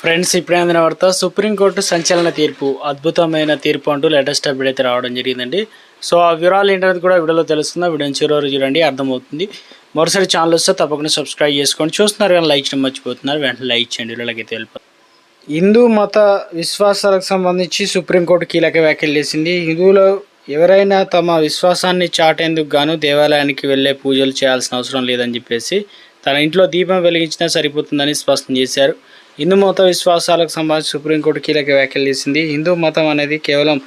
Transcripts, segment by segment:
Friends, ఇప్పుడే అందిన వార్త. సుప్రీంకోర్టు సంచలన తీర్పు, అద్భుతమైన తీర్పు అంటూ లేటెస్ట్ అప్డేట్ అయితే రావడం జరిగిందండి. సో ఆ వివరాలు ఏంటనేది కూడా వీడియోలో తెలుస్తుందా, వీడియోని చివరి చూడండి, అర్థమవుతుంది. మరోసారి ఛానల్ వస్తే తప్పకుండా సబ్స్క్రైబ్ చేసుకోండి. చూస్తున్నారు కానీ లైక్ చేయడం మర్చిపోతున్నారు, వెంటనే లైక్ చేయండి. వీళ్ళకైతే వెళ్ళిపోతుంది. హిందూ మత విశ్వాసాలకు సంబంధించి సుప్రీంకోర్టు కీలక వ్యాఖ్యలు చేసింది. హిందువులు ఎవరైనా తమ విశ్వాసాన్ని చాటేందుకు గాను దేవాలయానికి వెళ్ళే పూజలు చేయాల్సిన అవసరం లేదని చెప్పేసి తన ఇంట్లో దీపం వెలిగించినా సరిపోతుందని స్పష్టం చేశారు. హిందూ మత విశ్వాసాలకు సంబంధించి సుప్రీంకోర్టు కీలక వ్యాఖ్యలు చేసింది. హిందూ మతం అనేది కేవలం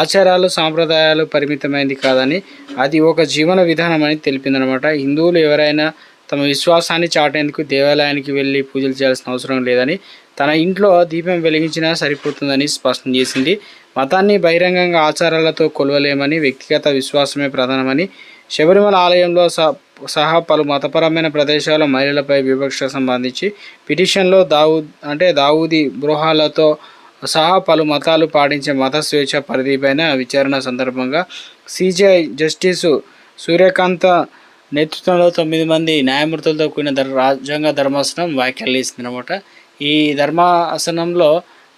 ఆచారాలు సాంప్రదాయాలు పరిమితమైంది కాదని, అది ఒక జీవన విధానం అని తెలిపిందనమాట. హిందువులు ఎవరైనా తమ విశ్వాసాన్ని చాటేందుకు దేవాలయానికి వెళ్ళి పూజలు చేయాల్సిన అవసరం లేదని, తన ఇంట్లో దీపం వెలిగించినా సరిపోతుందని స్పష్టం చేసింది. మతాన్ని బహిరంగంగా ఆచారాలతో కొలవలేమని, వ్యక్తిగత విశ్వాసమే ప్రధానమని, శబరిమల ఆలయంలో సహా పలు మతపరమైన ప్రదేశాల మహిళలపై వివక్ష సంబంధించి పిటిషన్లో దావూదీ బృహాలతో సహా పలు మతాలు పాటించే మత స్వేచ్ఛ పరిధిపైన విచారణ సందర్భంగా సిజేఐ జస్టిస్ సూర్యకాంత నేతృత్వంలో 9 మంది న్యాయమూర్తులతో కూడిన రాజ్యాంగ ధర్మాసనం వ్యాఖ్యలు చేసిందనమాట. ఈ ధర్మాసనంలో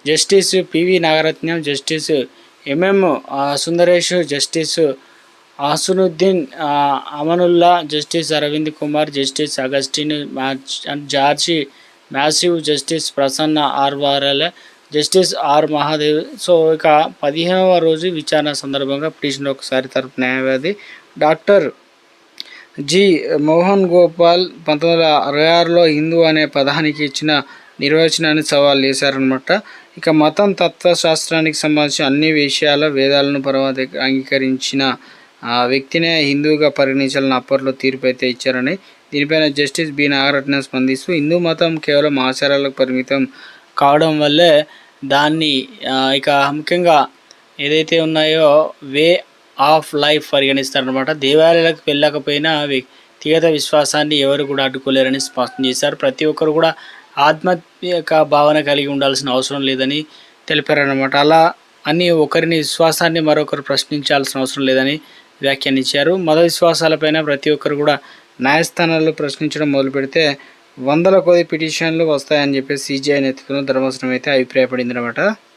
justice PV Nagarathnam, justice MM Sundaresh, justice Ahsanuddin Amanullah, justice Arvind Kumar, justice Augustine George Masih, justice Prasanna R Varale, justice R Mahadev. So ఇక 15వ రోజు విచారణ సందర్భంగా పిటిషన్ ఒకసారి తరపు న్యాయవాది డాక్టర్ జి మోహన్ గోపాల్ 1966లో హిందూ అనే పదానికి ఇచ్చిన నిర్వచనాన్ని సవాల్ చేశారనమాట. ఇక మతం తత్వశాస్త్రానికి సంబంధించి అన్ని విషయాల వేదాలను అంగీకరించిన వ్యక్తినే హిందువుగా పరిగణించాలని అప్పట్లో తీర్పు అయితే ఇచ్చారని, దీనిపైన జస్టిస్ బి నాగరత్నం స్పందిస్తూ హిందూ మతం కేవలం ఆచారాలకు పరిమితం కావడం వల్లే దాన్ని ఇక ముఖ్యంగా ఏదైతే ఉన్నాయో వే ఆఫ్ లైఫ్ పరిగణిస్తారనమాట. దేవాలయాలకు వెళ్ళకపోయినా వ్యక్తిగత విశ్వాసాన్ని ఎవరు కూడా అడ్డుకోలేరని స్పష్టం చేశారు. ప్రతి ఒక్కరు కూడా ఆధ్యాత్మిక భావన కలిగి ఉండాల్సిన అవసరం లేదని తెలిపారనమాట. అలా అని ఒకరిని విశ్వాసాన్ని మరొకరు ప్రశ్నించాల్సిన అవసరం లేదని వ్యాఖ్యానించారు. మత విశ్వాసాలపైన ప్రతి ఒక్కరు కూడా న్యాయస్థానాల్లో ప్రశ్నించడం మొదలు పెడితే వందల కొద్ది పిటిషన్లు వస్తాయని చెప్పి సిజేఐ నేతృత్వంలో ధర్మాసనం అయితే అభిప్రాయపడింది అనమాట.